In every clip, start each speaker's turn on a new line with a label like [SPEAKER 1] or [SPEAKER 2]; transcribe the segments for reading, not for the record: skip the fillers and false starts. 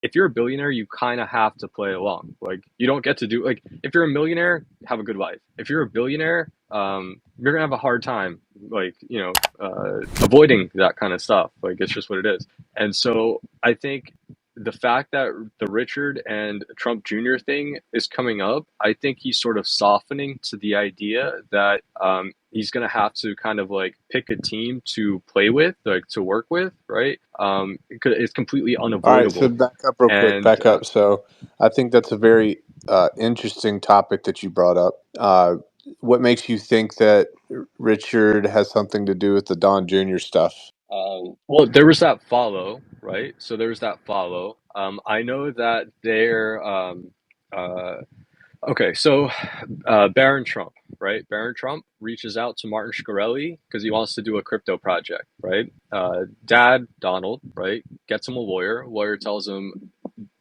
[SPEAKER 1] if you're a billionaire, you kind of have to play along. Like you don't get to do like if you're a millionaire, have a good life. If you're a billionaire, you're gonna have a hard time, like avoiding that kind of stuff. Like it's just what it is. And so I think the fact that the Richard and Trump Jr. thing is coming up, I think he's sort of softening to the idea that he's going to have to kind of like pick a team to play with, like to work with, right? It's completely
[SPEAKER 2] All right, so
[SPEAKER 1] unavoidable.
[SPEAKER 2] back up real quick.
[SPEAKER 1] And
[SPEAKER 2] Back up. So I think that's a very interesting topic that you brought up. What makes you think that Richard has something to do with the Don Jr. stuff?
[SPEAKER 1] well, there was that follow, right? So there was that follow. I know that they're uh, okay. So Baron Trump, right? Baron Trump reaches out to Martin Shkreli because he wants to do a crypto project, right? Dad Donald, right, gets him a lawyer. Lawyer tells him,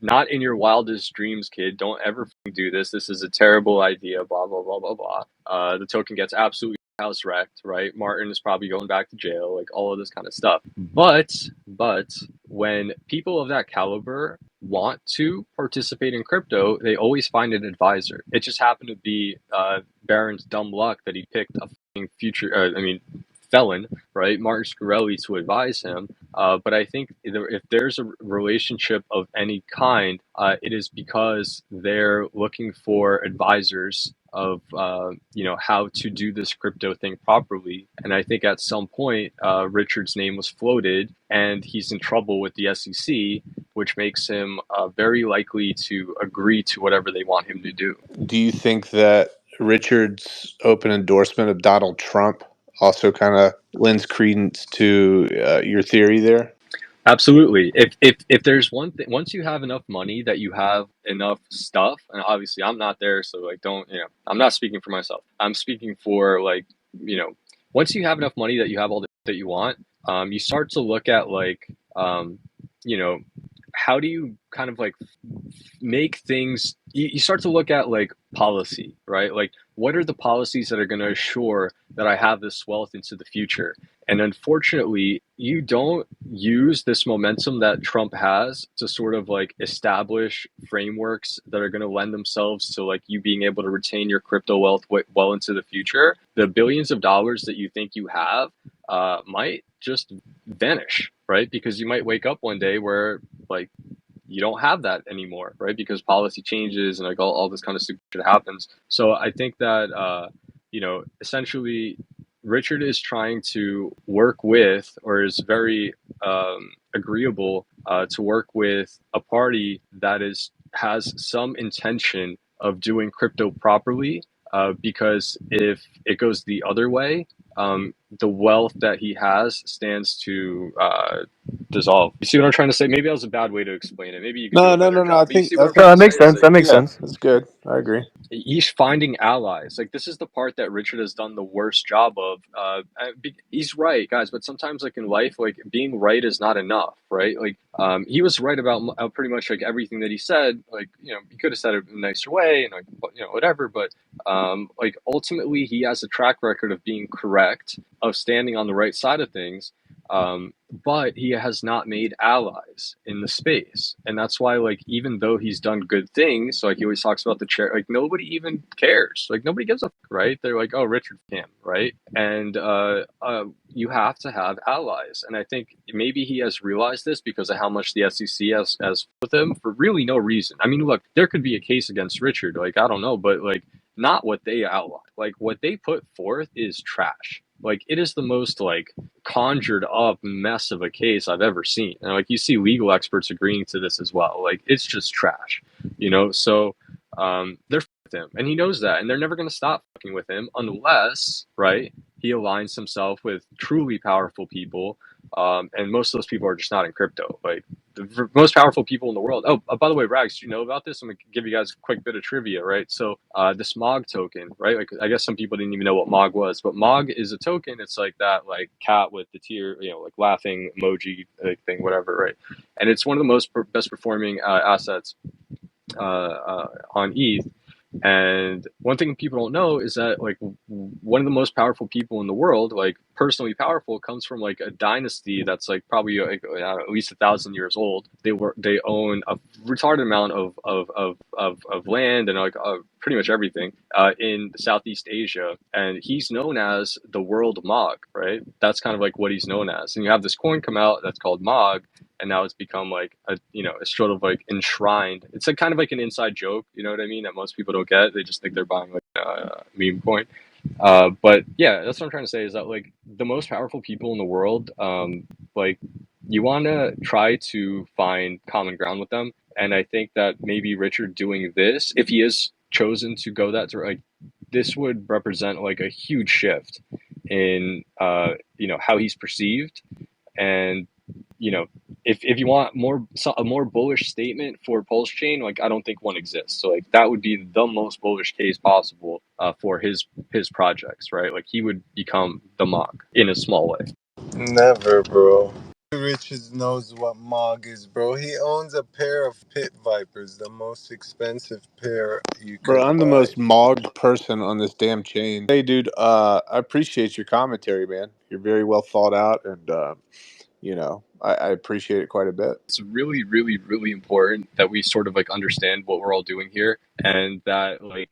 [SPEAKER 1] "Not in your wildest dreams, kid. Don't ever do this. This is a terrible idea." Blah blah blah blah blah. The token gets absolutely house wrecked, right? Martin is probably going back to jail, like all of this kind of stuff. But when people of that caliber want to participate in crypto, they always find an advisor. It just happened to be Barron's dumb luck that he picked a future, felon, right, Martin Shkreli, to advise him. But I think if there's a relationship of any kind, it is because they're looking for advisors of how to do this crypto thing properly. And I think at some point Richard's name was floated, and he's in trouble with the SEC, which makes him very likely to agree to whatever they want him to do.
[SPEAKER 2] Do you think that Richard's open endorsement of Donald Trump also kind of lends credence to your theory there?
[SPEAKER 1] Absolutely. If there's one thing, once you have enough money that you have enough stuff, and obviously I'm not there, so like don't, I'm not speaking for myself. I'm speaking for like, once you have enough money that you have all that you want, you start to look at like, you know, how do you kind of like make things, you start to look at like policy, right? Like what are the policies that are going to assure that I have this wealth into the future? And unfortunately, you don't use this momentum that Trump has to sort of like establish frameworks that are going to lend themselves to like you being able to retain your crypto wealth well into the future. The billions of dollars that you think you have might just vanish, right? Because you might wake up one day where like you don't have that anymore, right? Because policy changes and like all this kind of stupid shit happens. So I think that essentially Richard is trying to work with, or is very agreeable to work with a party that has some intention of doing crypto properly. Because if it goes the other way, the wealth that he has stands to dissolve. You see what I'm trying to say? Maybe that was a bad way to explain it. Maybe you could do
[SPEAKER 2] No,
[SPEAKER 1] a
[SPEAKER 2] no,
[SPEAKER 1] better
[SPEAKER 2] no, no. I
[SPEAKER 1] job. But you
[SPEAKER 2] think
[SPEAKER 1] see what
[SPEAKER 2] I
[SPEAKER 1] I'm
[SPEAKER 2] think
[SPEAKER 1] trying
[SPEAKER 3] No, that
[SPEAKER 1] to
[SPEAKER 3] makes
[SPEAKER 1] say? It's
[SPEAKER 3] sense. That
[SPEAKER 1] like
[SPEAKER 3] makes
[SPEAKER 2] yeah,
[SPEAKER 3] sense.
[SPEAKER 2] that's good. I agree.
[SPEAKER 1] he's finding allies. Like this is the part that Richard has done the worst job of. He's right, guys, but sometimes like in life, like being right is not enough, right? Like he was right about pretty much like everything that he said. Like he could have said it in a nicer way, and like whatever. But like ultimately, he has a track record of being correct, of standing on the right side of things. But he has not made allies in the space, and that's why like even though he's done good things, so, like he always talks about the chair, like nobody even cares, like nobody gives a fuck, right? They're like, oh, Richard Kim, right? And you have to have allies, and I think maybe he has realized this because of how much the SEC has with him for really no reason. I mean, look, there could be a case against Richard, like I don't know, but like not what they outline. Like what they put forth is trash. Like it is the most like conjured up mess of a case I've ever seen. And like you see legal experts agreeing to this as well. Like it's just trash, So they're with him, and he knows that, and they're never going to stop fucking with him unless, right, he aligns himself with truly powerful people. And most of those people are just not in crypto. Like the most powerful people in the world. Oh, by the way, Rags, do you know about this? I'm gonna give you guys a quick bit of trivia, right? So, this MOG token, right? Like, I guess some people didn't even know what MOG was, but MOG is a token. It's like that, like cat with the tear, like laughing emoji thing, whatever, right? And it's one of the best performing assets on ETH. And one thing people don't know is that like one of the most powerful people in the world, like personally powerful comes from like a dynasty that's like probably like, at least 1,000 years old. They own a retarded amount of land and like pretty much everything in Southeast Asia, and he's known as the world Mog, right? That's kind of like what he's known as. And you have this coin come out that's called Mog, and now it's become like a, you know, it's sort of like enshrined. It's like kind of like an inside joke, you know what I mean, that most people don't get. They just think they're buying like a meme coin. But yeah, that's what I'm trying to say is that like the most powerful people in the world, like you want to try to find common ground with them. And I think that maybe Richard doing this, if he is chosen to go that to like, this would represent like a huge shift in, you know, how he's perceived. And you know, if you want a more bullish statement for Pulsechain, like I don't think one exists. So like that would be the most bullish case possible for his projects, right? Like he would become the mock in a small way.
[SPEAKER 3] Never, bro. Richards knows what Mog is, bro. He owns a pair of pit vipers, the most expensive pair you
[SPEAKER 2] Bro,
[SPEAKER 3] could
[SPEAKER 2] I'm the
[SPEAKER 3] buy.
[SPEAKER 2] most mogged person on this damn chain. Hey, dude, I appreciate your commentary, man. You're very well thought out, and you know, I appreciate it quite a bit.
[SPEAKER 1] It's really, really, really important that we sort of like understand what we're all doing here, and that like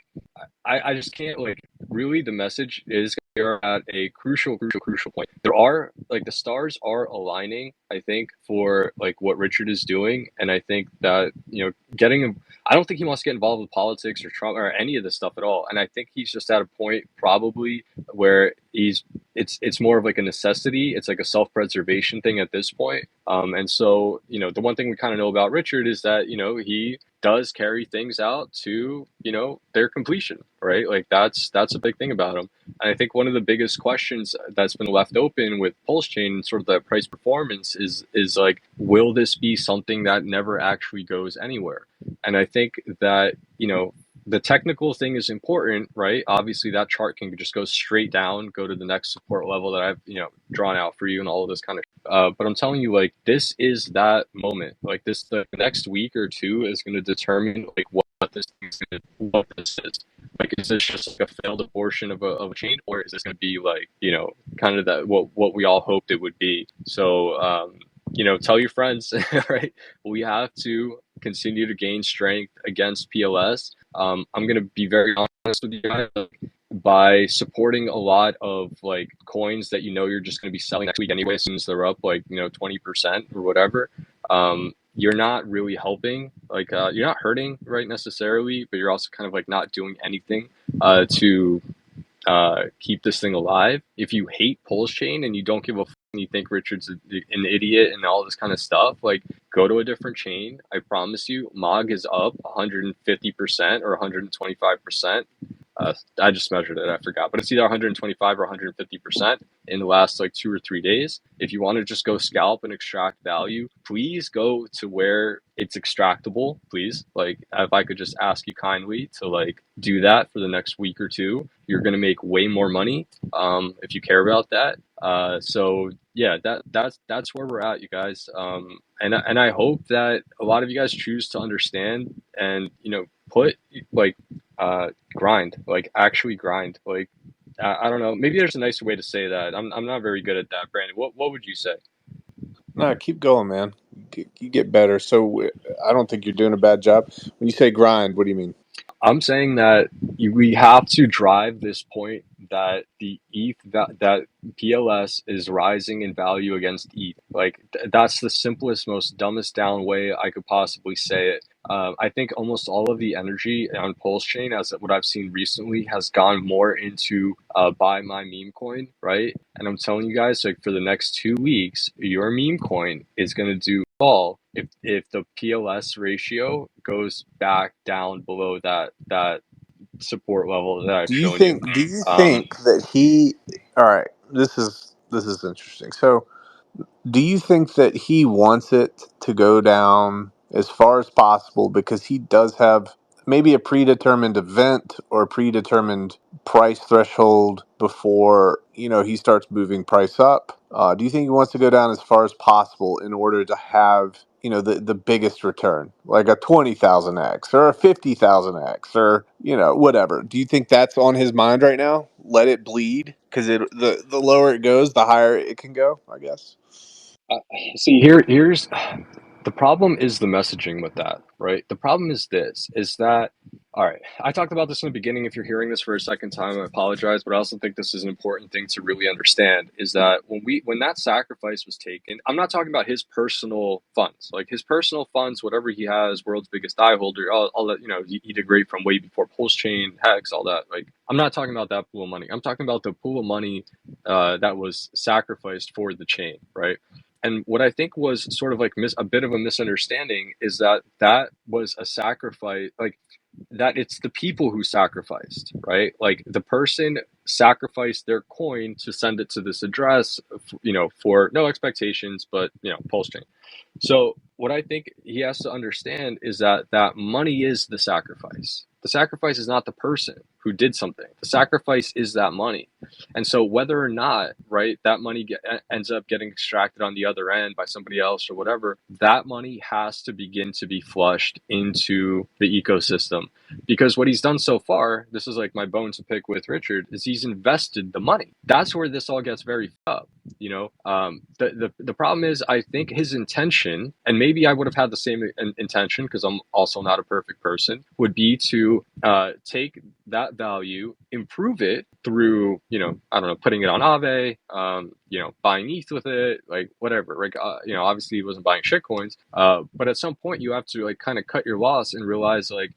[SPEAKER 1] I just can't like really the message is we are at a crucial point. There are like the stars are aligning, I think, for like what Richard is doing. And I think that, you know, I don't think he wants to get involved with politics or Trump or any of this stuff at all. And I think he's just at a point probably where it's more of like a necessity. It's like a self-preservation thing at this point. And so, you know, the one thing we kind of know about Richard is that, you know, he does carry things out to, you know, their completion, right? Like that's a big thing about him. And I think one of the biggest questions that's been left open with Pulsechain and sort of the price performance is like, will this be something that never actually goes anywhere? And I think that, you know, the technical thing is important, right? Obviously, that chart can just go straight down, go to the next support level that I've, you know, drawn out for you and all of this kind of. But I'm telling you, like, this is that moment. Like, the next week or two is going to determine like what what this is. Like, is this just like a failed abortion of a chain, or is this going to be like, you know, kind of that what we all hoped it would be? So, you know, tell your friends, right? We have to continue to gain strength against PLS. I'm going to be very honest with you guys. By supporting a lot of like coins that you know you're just going to be selling next week anyway, as soon as they're up like, you know, 20% or whatever, you're not really helping. Like you're not hurting, right, necessarily, but you're also kind of like not doing anything to keep this thing alive. If you hate Pulsechain and you don't give a fuck and you think Richard's an idiot and all this kind of stuff, like go to a different chain. I promise you, Mog is up 150% or 125%. I just measured it, I forgot, but it's either 125 or 150% in the last like 2 or 3 days. If you want to just go scalp and extract value, please go to where it's extractable, please. Like, if I could just ask you kindly to like do that for the next week or two, you're going to make way more money if you care about that. So yeah, that's where we're at, you guys. And I hope that a lot of you guys choose to understand and, you know, put like grind, like actually grind. Like I don't know, maybe there's a nicer way to say that. I'm not very good at that, Brandon. What would you say?
[SPEAKER 2] No, keep going, man. You get better. So I don't think you're doing a bad job. When you say grind, what do you mean?
[SPEAKER 1] I'm saying that we have to drive this point that the ETH that PLS is rising in value against ETH. Like that's the simplest, most dumbest down way I could possibly say it. I think almost all of the energy on Pulsechain, as what I've seen recently, has gone more into buy my meme coin, right? And I'm telling you guys, like for the next 2 weeks, your meme coin is going to do fall if the PLS ratio goes back down below that support level that I've
[SPEAKER 2] Do you
[SPEAKER 1] shown you.
[SPEAKER 2] think? Do you
[SPEAKER 1] Um,
[SPEAKER 2] think that he? All right, this is interesting. So, do you think that he wants it to go down as far as possible because he does have maybe a predetermined event or a predetermined price threshold before, you know, he starts moving price up? Do you think he wants to go down as far as possible in order to have, you know, the biggest return, like a 20,000x or a 50,000x or, you know, whatever? Do you think that's on his mind right now? let it bleed because the lower it goes, the higher it can go, I guess.
[SPEAKER 1] Uh, See, here's the problem is the messaging with that, right? The problem is this, is that, all right, I talked about this in the beginning. If you're hearing this for a second time, I apologize, but I also think this is an important thing to really understand, is that when that sacrifice was taken, I'm not talking about his personal funds, like his personal funds, whatever he has, world's biggest die holder, all that, he did great from way before Pulsechain, Hex, all that. Like, I'm not talking about that pool of money. I'm talking about the pool of money that was sacrificed for the chain, right? And what I think was sort of like a bit of a misunderstanding is that that was a sacrifice, like that it's the people who sacrificed, right? Like the person sacrificed their coin to send it to this address, for no expectations, but pulse chain. So what I think he has to understand is that that money is the sacrifice. The sacrifice is not the person who did something. The sacrifice is that money. And so whether or not, right, that money ends up getting extracted on the other end by somebody else or whatever, that money has to begin to be flushed into the ecosystem. Because what he's done so far, this is like my bone to pick with Richard, is he's invested the money. That's where this all gets very up. The problem is, I think his intention, and maybe I would have had the same intention because I'm also not a perfect person, would be to take that value, improve it through, I don't know, putting it on Aave, buying ETH with it, like whatever. Like, obviously he wasn't buying shitcoins, but at some point you have to like kind of cut your loss and realize like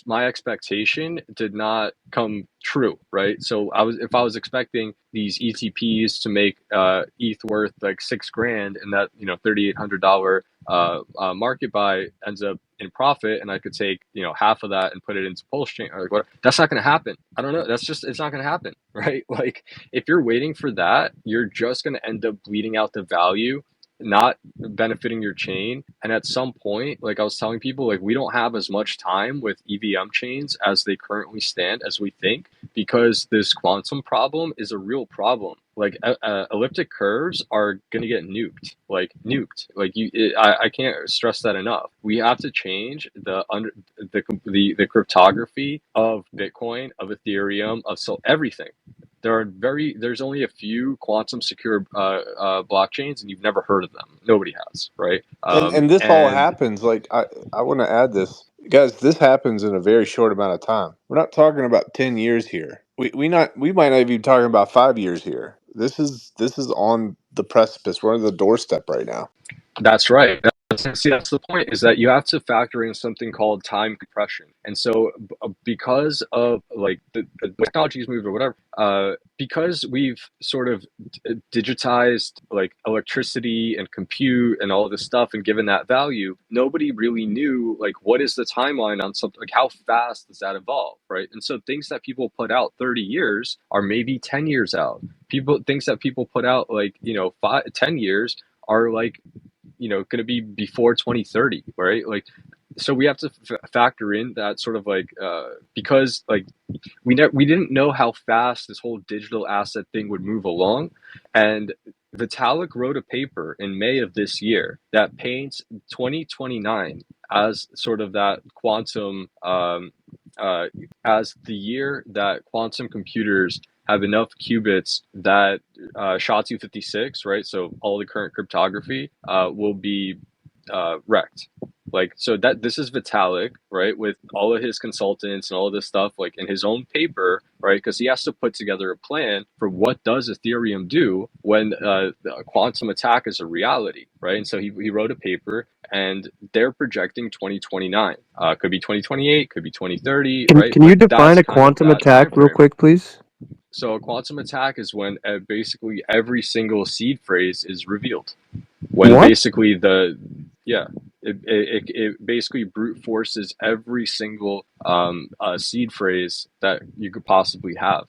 [SPEAKER 1] my expectation did not come true, right? So if I was expecting these ETPs to make ETH worth like $6,000, and that $3,800 market buy ends up in profit, and I could take half of that and put it into Pulse Chain or like what, that's not going to happen. I don't know. It's not going to happen, right? Like if you're waiting for that, you're just going to end up bleeding out the value, not benefiting your chain. And at some point, like I was telling people, like we don't have as much time with EVM chains as they currently stand as we think, because this quantum problem is a real problem. Like elliptic curves are gonna get nuked, like I can't stress that enough. We have to change the cryptography of Bitcoin, of Ethereum, of everything. There's only a few quantum secure blockchains, and you've never heard of them. Nobody has, right?
[SPEAKER 2] And this all
[SPEAKER 1] And
[SPEAKER 2] happens, like I want to add this, guys. This happens in a very short amount of time. We're not talking about 10 years here. We might not even be talking about 5 years here. This is on the precipice. We're on the doorstep right now.
[SPEAKER 1] That's right. That's the point, is that you have to factor in something called time compression. And so, because of like the technology's moved or whatever, because we've sort of digitized like electricity and compute and all of this stuff and given that value, nobody really knew like what is the timeline on something, like how fast does that evolve, right? And so things that people put out 30 years are maybe 10 years out. Things that people put out like 10 years are like going to be before 2030, right? Like, so we have to factor in that sort of like because like we didn't know how fast this whole digital asset thing would move along. And Vitalik wrote a paper in May of this year that paints 2029 as sort of that quantum as the year that quantum computers have enough qubits that SHA-256, right? So all the current cryptography will be wrecked. Like, so that this is Vitalik, right, with all of his consultants and all of this stuff, like in his own paper, right? Because he has to put together a plan for what does Ethereum do when a quantum attack is a reality, right? And so he wrote a paper, and they're projecting 2029. Could be 2028, could be 2030,
[SPEAKER 4] Can
[SPEAKER 1] right?
[SPEAKER 4] can you
[SPEAKER 1] But
[SPEAKER 4] define
[SPEAKER 1] that's
[SPEAKER 4] a
[SPEAKER 1] kind of
[SPEAKER 4] quantum
[SPEAKER 1] that
[SPEAKER 4] attack
[SPEAKER 1] time
[SPEAKER 4] real
[SPEAKER 1] frame.
[SPEAKER 4] quick, please?
[SPEAKER 1] So a quantum attack is when basically every single seed phrase is revealed. When
[SPEAKER 4] What?
[SPEAKER 1] basically yeah, it basically brute forces every single seed phrase that you could possibly have.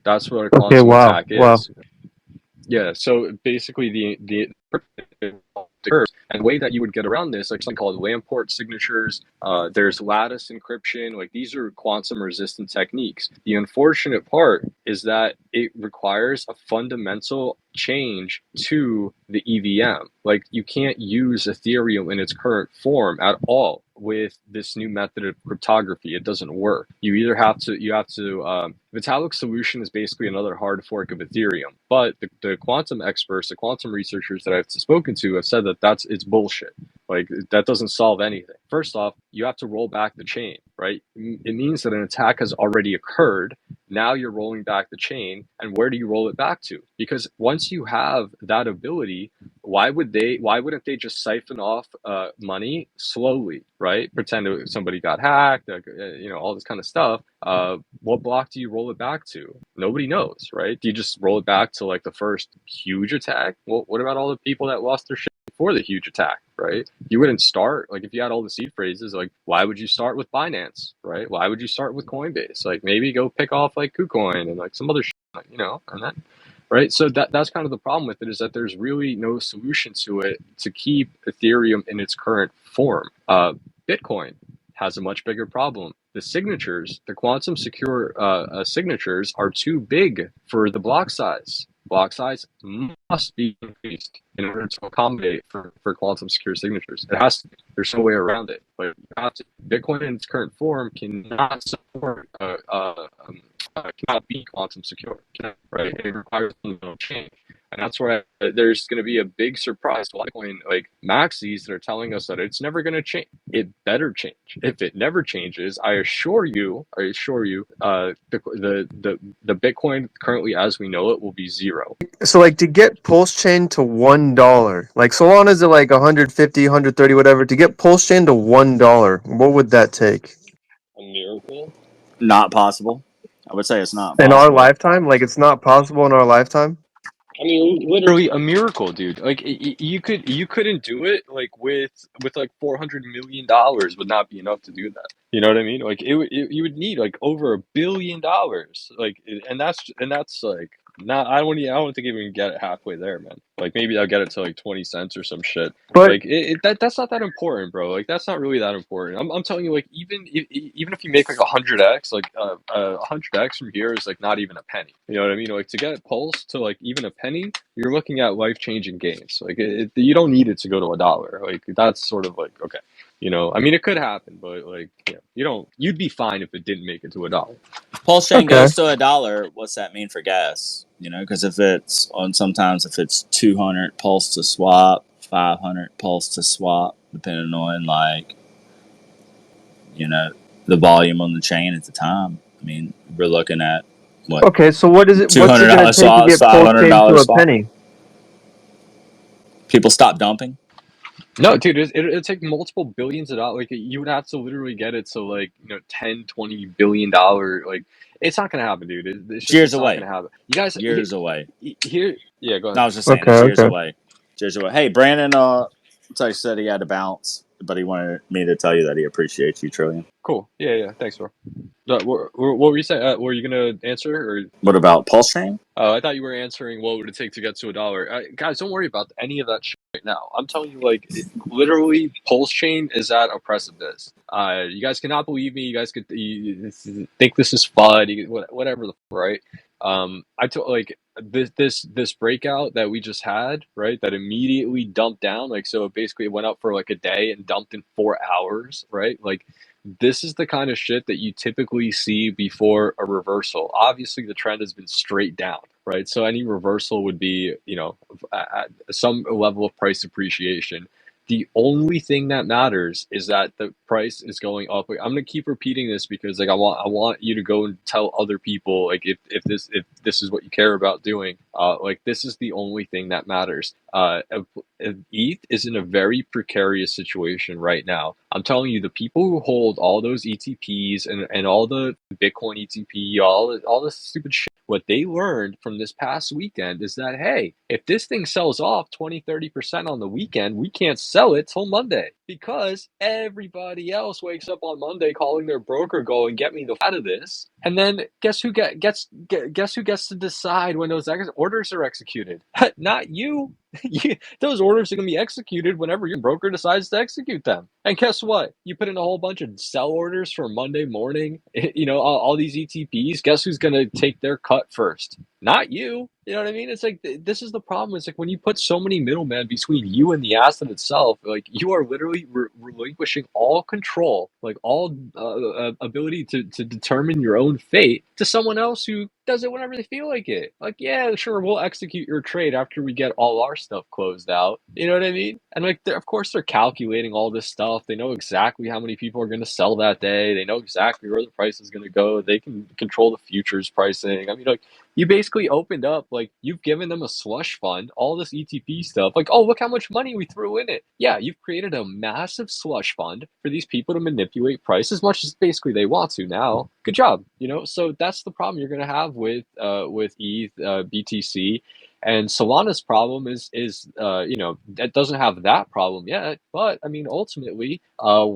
[SPEAKER 1] That's what a
[SPEAKER 4] Okay,
[SPEAKER 1] quantum
[SPEAKER 4] wow,
[SPEAKER 1] attack
[SPEAKER 4] wow.
[SPEAKER 1] is. Yeah, so basically the curves, and the way that you would get around this, like something called Lamport signatures, there's lattice encryption, like these are quantum resistant techniques. The unfortunate part is that it requires a fundamental change to the EVM. Like you can't use Ethereum in its current form at all with this new method of cryptography. It doesn't work. Vitalik solution is basically another hard fork of Ethereum. But the quantum experts, the quantum researchers that I've spoken to have said that it's bullshit. Like, that doesn't solve anything. First off, you have to roll back the chain, right? It means that an attack has already occurred. Now you're rolling back the chain, and where do you roll it back to? Because once you have that ability, why wouldn't they just siphon off money slowly, right? Pretend somebody got hacked, all this kind of stuff. What block do you roll it back to? Nobody knows, right? Do you just roll it back to like the first huge attack? Well, what about all the people that lost their shit before the huge attack, right? You wouldn't start, like, if you had all the seed phrases, like, why would you start with Binance, right? Why would you start with Coinbase? Like, maybe go pick off like KuCoin and like some other shit, and then, right? So that's kind of the problem with it, is that there's really no solution to it to keep Ethereum in its current form. Bitcoin has a much bigger problem. The signatures, the quantum secure signatures, are too big for the block size. Block size must be increased in order to accommodate for quantum secure signatures. It has to be. There's no way around it. But you have to. Bitcoin in its current form cannot support cannot be quantum secure, right? It requires fundamental change. And that's where there's going to be a big surprise to Bitcoin, like maxis that are telling us that it's never going to change. It better change. If it never changes, I assure you, the Bitcoin currently as we know it will be zero.
[SPEAKER 4] So like to get Pulsechain to $1, like Solana is at like 150, 130, whatever. To get Pulsechain to $1, what would that take?
[SPEAKER 1] A miracle?
[SPEAKER 5] Not possible. I would say it's not
[SPEAKER 4] In our
[SPEAKER 5] possible.
[SPEAKER 4] lifetime? Like it's not possible in our lifetime?
[SPEAKER 1] I mean, literally a miracle, dude. Like you couldn't do it like with like $400 million would not be enough to do that. You know what I mean? Like you would need like over $1 billion. Like, and that's like not. I don't think even get it halfway there, man. Like maybe I'll get it to like 20 cents or some shit.
[SPEAKER 4] But
[SPEAKER 1] Like that's not that important, bro. Like that's not really that important. I'm telling you, like even if you make like 100x, like 100x from here is like not even a penny. You know what I mean? Like to get Pulse to like even a penny, you're looking at life changing gains. Like you don't need it to go to $1. Like that's sort of like okay. I mean, it could happen, but like, you'd be fine if it didn't make it to $1.
[SPEAKER 5] Pulse chain
[SPEAKER 4] okay.
[SPEAKER 5] goes to $1. What's that mean for gas? Because sometimes if it's 200 pulse to swap, 500 pulse to swap, depending on the volume on the chain at the time. I mean, we're looking at what
[SPEAKER 4] Okay, so what's it gonna
[SPEAKER 5] $200
[SPEAKER 4] take to
[SPEAKER 5] swaps,
[SPEAKER 4] get Pulsechain to
[SPEAKER 5] $500
[SPEAKER 4] a
[SPEAKER 5] swap.
[SPEAKER 4] penny?
[SPEAKER 5] People stop dumping.
[SPEAKER 1] No, dude, it'd take multiple billions of dollars. Like you would have to literally get it to like 10, $20 billion. Like it's not gonna happen, dude.
[SPEAKER 5] Years
[SPEAKER 1] It's not
[SPEAKER 5] away.
[SPEAKER 1] gonna happen. You guys
[SPEAKER 5] Years away.
[SPEAKER 1] here, yeah, go
[SPEAKER 5] No,
[SPEAKER 1] ahead.
[SPEAKER 5] I was just saying
[SPEAKER 4] Okay,
[SPEAKER 5] it's years
[SPEAKER 4] okay.
[SPEAKER 5] away. Years away. Hey, Brandon, so he said he had to bounce, but he wanted me to tell you that he appreciates you, Trillion.
[SPEAKER 1] Cool. Yeah. Thanks, bro. What were you saying? Were you gonna answer or?
[SPEAKER 5] What about Pulse Chain?
[SPEAKER 1] Oh, I thought you were answering what would it take to get to $1. Guys, don't worry about any of that shit right now. I'm telling you, like, literally, Pulse Chain is at a precipice. You guys cannot believe me. You guys think this is fun. Whatever right? I told like this breakout that we just had, right? That immediately dumped down. Like, so basically, it went up for like a day and dumped in 4 hours, right? Like, this is the kind of shit that you typically see before a reversal. Obviously, the trend has been straight down, right? So any reversal would be, at some level of price appreciation. The only thing that matters is that the price is going up. Like, I'm gonna keep repeating this because like I want you to go and tell other people like if this is what you care about doing. Like this is the only thing that matters. ETH is in a very precarious situation right now. I'm telling you, the people who hold all those ETPs and all the Bitcoin ETP, all this stupid shit, what they learned from this past weekend is that, hey, if this thing sells off 20-30% on the weekend, we can't sell it till Monday because everybody else wakes up on Monday calling their broker going, get me the out of this. And then guess who gets to decide when those orders are executed? Not you. Those orders are going to be executed whenever your broker decides to execute them. And guess what? You put in a whole bunch of sell orders for Monday morning, all these ETPs. Guess who's going to take their cut first? Not you. You know what I mean? It's like this is the problem. It's like when you put so many middlemen between you and the asset itself, like you are literally relinquishing all control, like all ability to determine your own fate to someone else who does it whenever they feel like it. Like, yeah, sure, we'll execute your trade after we get all our stuff closed out. You know what I mean? And like, of course, they're calculating all this stuff. They know exactly how many people are going to sell that day. They know exactly where the price is going to go. They can control the futures pricing. I mean, like, you basically opened up, like, you've given them a slush fund, all this ETP stuff. Like, oh, look how much money we threw in it. Yeah, you've created a massive slush fund for these people to manipulate price as much as basically they want to now. Good job. So that's the problem you're going to have with ETH, BTC. And Solana's problem is it doesn't have that problem yet. But I mean, ultimately, have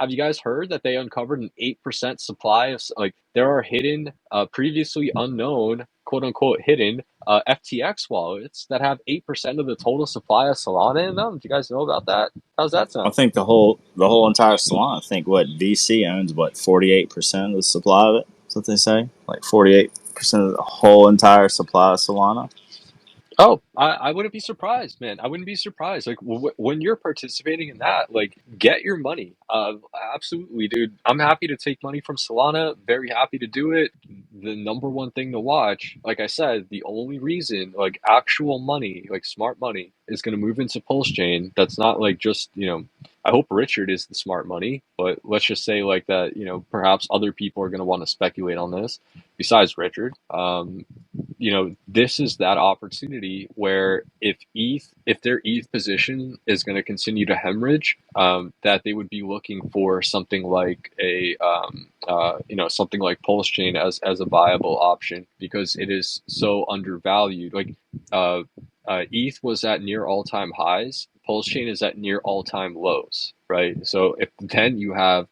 [SPEAKER 1] you guys heard that they uncovered an 8% supply of, like, there are hidden, previously unknown, quote unquote hidden, FTX wallets that have 8% of the total supply of Solana in them? Do you guys know about that? How's that
[SPEAKER 5] I
[SPEAKER 1] sound?
[SPEAKER 5] think the whole entire Solana. I think what VC owns 48% of the supply of it. That's what they say. Like 48% of the whole entire supply of Solana.
[SPEAKER 1] Oh, I wouldn't be surprised, man. I wouldn't be surprised. Like when you're participating in that, like get your money. Absolutely, dude. I'm happy to take money from Solana. Very happy to do it. The number one thing to watch, like I said, the only reason like actual money, like smart money, is going to move into Pulse Chain. That's not like just I hope Richard is the smart money, but let's just say like that. Perhaps other people are going to want to speculate on this besides Richard. This is that opportunity where if their ETH position is going to continue to hemorrhage, that they would be looking for something like something like Pulse Chain as a viable option because it is so undervalued. Like ETH was at near all time highs. Pulse Chain is at near all time lows, right? So if then you have,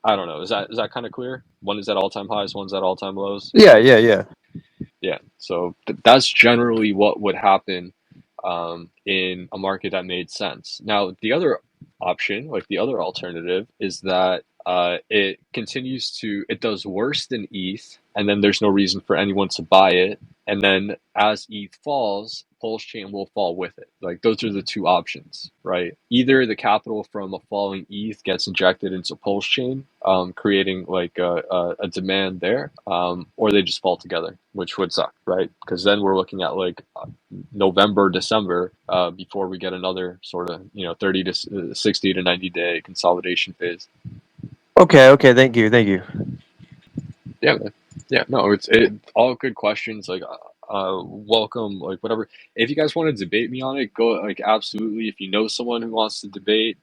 [SPEAKER 1] I don't know, is that kind of clear? One is at all time highs, one's at all time lows.
[SPEAKER 4] Yeah.
[SPEAKER 1] Yeah, so that's generally what would happen in a market that made sense. Now, the other option, like the other alternative, is that it does worse than ETH, and then there's no reason for anyone to buy it. And then as ETH falls, Pulse Chain will fall with it. Like those are the two options, right? Either the capital from a falling ETH gets injected into Pulse Chain, creating like a demand there, or they just fall together, which would suck, right? Because then we're looking at like November, December, before we get another sort of 30 to 60 to 90-day consolidation phase.
[SPEAKER 4] Okay. Thank you.
[SPEAKER 1] Yeah, man. Yeah, no, it's all good questions. Like, welcome. Like, whatever. If you guys want to debate me on it, go. Like, absolutely. If you know someone who wants to debate,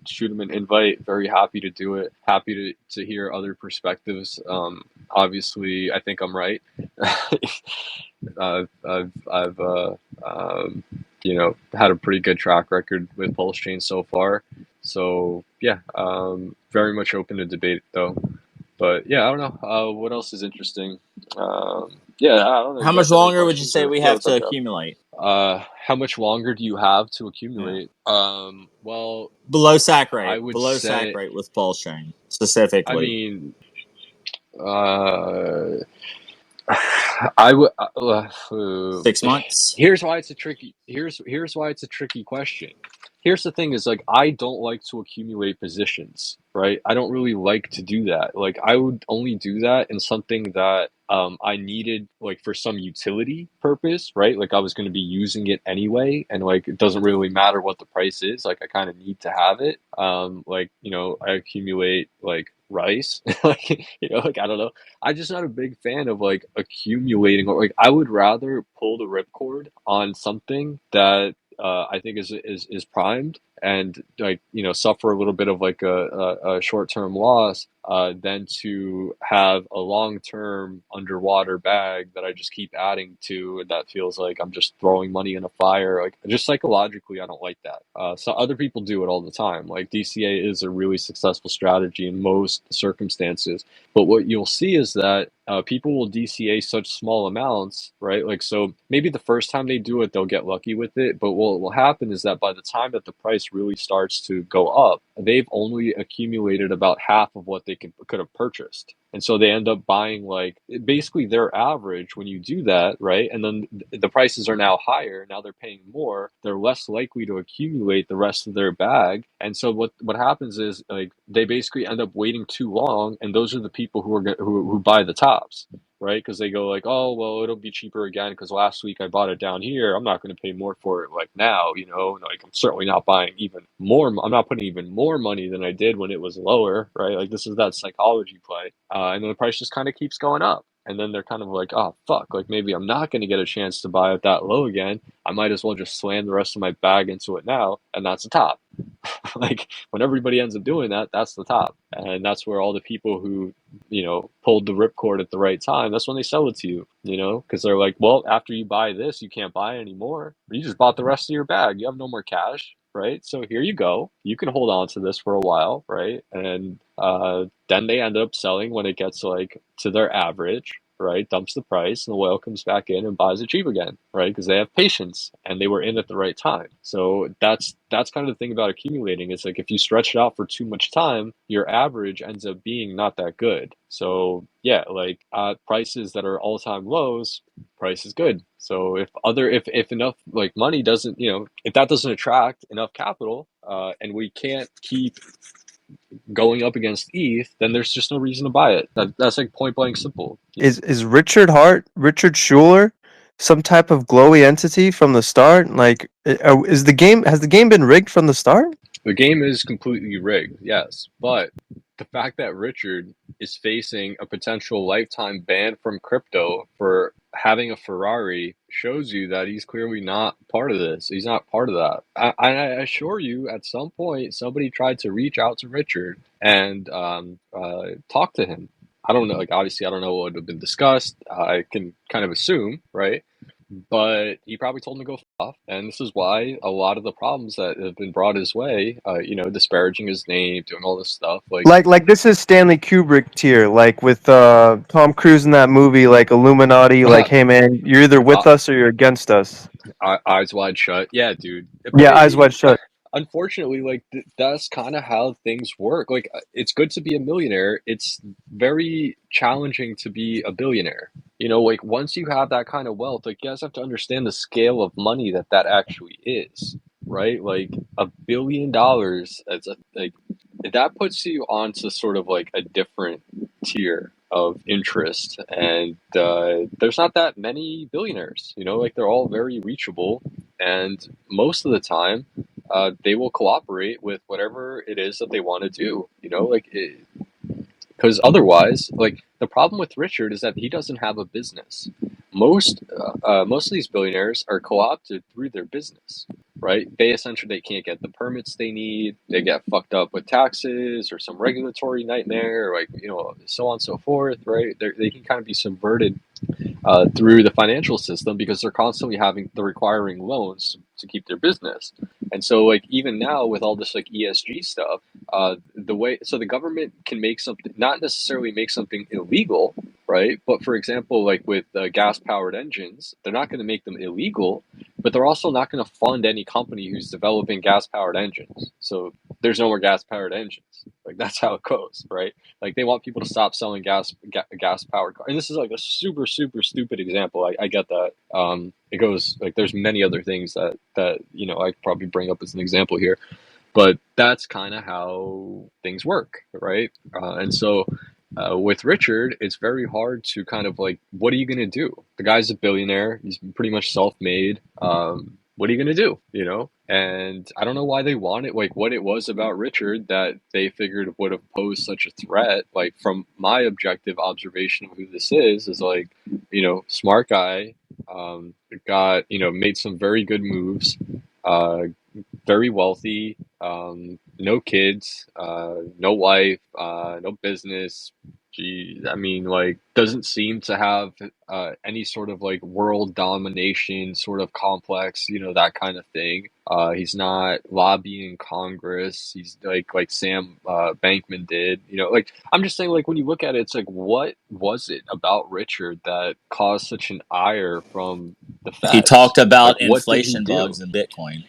[SPEAKER 1] shoot them an invite. Very happy to do it. Happy to hear other perspectives. Obviously, I think I'm right. I've had a pretty good track record with Pulse Chain so far. So yeah, very much open to debate though. But yeah, I don't know. What else is interesting? Yeah, I don't know.
[SPEAKER 5] How
[SPEAKER 1] You guys
[SPEAKER 5] much
[SPEAKER 1] have any
[SPEAKER 5] longer would you
[SPEAKER 1] questions
[SPEAKER 5] say
[SPEAKER 1] or
[SPEAKER 5] we
[SPEAKER 1] yeah,
[SPEAKER 5] have
[SPEAKER 1] what's
[SPEAKER 5] to
[SPEAKER 1] up, Jeff?
[SPEAKER 5] accumulate?
[SPEAKER 1] How much longer do you have to
[SPEAKER 5] Yeah.
[SPEAKER 1] accumulate? Well,
[SPEAKER 5] Below
[SPEAKER 1] I would say,
[SPEAKER 5] with Pulse Chain
[SPEAKER 1] I
[SPEAKER 5] specifically.
[SPEAKER 1] mean, uh, I would.
[SPEAKER 5] 6 months.
[SPEAKER 1] Here's why it's a tricky. Here's why it's a tricky question. Here's the thing: is like I don't like to accumulate positions, right? I don't really like to do that. Like I would only do that in something that I needed, like for some utility purpose, right? Like I was going to be using it anyway, and like it doesn't really matter what the price is. Like I kind of need to have it. Like I accumulate like rice, like like I don't know. I'm just not a big fan of like accumulating or like I would rather pull the ripcord on something that I think is primed and like, you know, suffer a little bit of like a short-term loss, than to have a long-term underwater bag that I just keep adding to, and that feels like I'm just throwing money in a fire. Like, just psychologically, I don't like that. So other people do it all the time. Like, DCA is a really successful strategy in most circumstances, but what you'll see is that people will DCA such small amounts, right? Like, so maybe the first time they do it, they'll get lucky with it. But what will happen is that by the time that the price really starts to go up, they've only accumulated about half of what they could have purchased. And so they end up buying like basically their average when you do that, right? And then the prices are now higher. Now they're paying more. They're less likely to accumulate the rest of their bag. And so what happens is like they basically end up waiting too long, and those are the people who buy the tops, right? Because they go like, oh, well, it'll be cheaper again because last week I bought it down here. I'm not going to pay more for it like now, you know, like I'm certainly not buying even more. I'm not putting even more money than I did when it was lower, right? Like this is that psychology play. And then the price just kind of keeps going up. And then they're kind of like, oh, fuck, like maybe I'm not going to get a chance to buy it that low again. I might as well just slam the rest of my bag into it now. And that's the top. Like when everybody ends up doing that, that's the top. And that's where all the people who, you know, pulled the ripcord at the right time, that's when they sell it to you, you know, because they're like, well, after you buy this, you can't buy anymore. You just bought the rest of your bag. You have no more cash, right? So here you go. You can hold on to this for a while, right? And then they end up selling when it gets like to their average, right? Dumps the price, and the whale comes back in and buys it cheap again, right? Because they have patience and they were in at the right time. So that's kind of the thing about accumulating. It's like if you stretch it out for too much time, your average ends up being not that good. So yeah, like prices that are all-time lows, price is good. So if enough like money doesn't, you know, if that doesn't attract enough capital, and we can't keep going up against ETH, then there's just no reason to buy it. That's like point blank simple.
[SPEAKER 4] Is Richard Schuler, some type of glowy entity from the start? Like, is the game has the game been rigged from the start?
[SPEAKER 1] The game is completely rigged, yes, but the fact that Richard is facing a potential lifetime ban from crypto for having a Ferrari shows you that he's clearly not part of this. He's not part of that. I assure you, at some point, somebody tried to reach out to Richard and talk to him. I don't know, like, obviously, I don't know what would have been discussed. I can kind of assume, right? But he probably told him to go off, and this is why a lot of the problems that have been brought his way, you know, disparaging his name, doing all this stuff, like
[SPEAKER 4] Like this is Stanley Kubrick tier, like with Tom Cruise in that movie, like Illuminati. Like, hey man, you're either with us or you're against us.
[SPEAKER 1] eyes wide shut. Yeah, dude. But
[SPEAKER 4] Yeah, eyes wide shut.
[SPEAKER 1] unfortunately, like that's kind of how things work. Like, it's good to be a millionaire. It's very challenging to be a billionaire. You know, like once you have that kind of wealth, like you guys have to understand the scale of money that that actually is, right? Like $1 billion, it's like that puts you onto sort of like a different tier of interest, and there's not that many billionaires. You know, like they're all very reachable, and most of the time they will cooperate with whatever it is that they want to do, you know, like because otherwise, like the problem with Richard is that he doesn't have a business. Most of these billionaires are co-opted through their business, right? They essentially they can't get the permits they need. They get fucked up with taxes or some regulatory nightmare, or like, you know, so on and so forth, right? They can kind of be subverted through the financial system because they're requiring loans to keep their business. And so like even now with all this like ESG stuff, the government can make something, not necessarily make something illegal, right? But for example, like with gas powered engines, they're not going to make them illegal, but they're also not going to fund any company who's developing gas powered engines. So there's no more gas powered engines. Like that's how it goes, right? Like they want people to stop selling gas powered cars. And this is like a super stupid example. I get that. It goes like there's many other things that you know I could probably bring up as an example here, but that's kind of how things work, right? And so with Richard, it's very hard to kind of like, what are you gonna do? The guy's a billionaire. He's pretty much self-made. What are you gonna do? You know? And I don't know why they want it, like what it was about Richard that they figured would have posed such a threat. Like from my objective observation of who this is like, you know, smart guy, got, you know, made some very good moves, very wealthy, no kids, no wife, no business. I mean, like, doesn't seem to have any sort of like world domination sort of complex, that kind of thing. He's not lobbying Congress. He's like Sam Bankman did. Like, I'm just saying, like, when you look at it, it's like, what was it about Richard that caused such an ire from the
[SPEAKER 5] He
[SPEAKER 1] feds?
[SPEAKER 5] talked
[SPEAKER 1] Like,
[SPEAKER 5] about
[SPEAKER 1] what did he
[SPEAKER 5] inflation
[SPEAKER 1] do?
[SPEAKER 5] bugs and Bitcoin.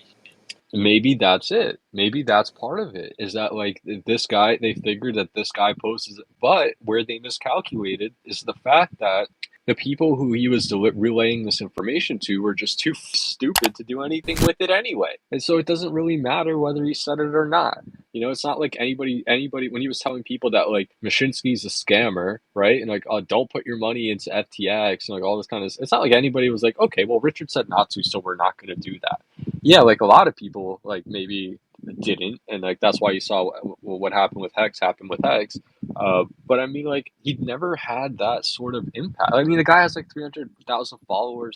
[SPEAKER 1] Maybe that's it. Maybe that's part of it. Is that like this guy, they figured that this guy poses, but where they miscalculated is the fact that the people who he was relaying this information to were just too stupid to do anything with it anyway. And so it doesn't really matter whether he said it or not. It's not like anybody, when he was telling people that like Mashinsky's a scammer, right? And like, don't put your money into FTX and like all this kind of, it's not like anybody was like, okay, well, Richard said not to, so we're not going to do that. Yeah, like a lot of people like maybe didn't, and like that's why you saw what happened with Hex happen with Hex. But I mean, like, he never had that sort of impact. I mean, the guy has like 300,000 followers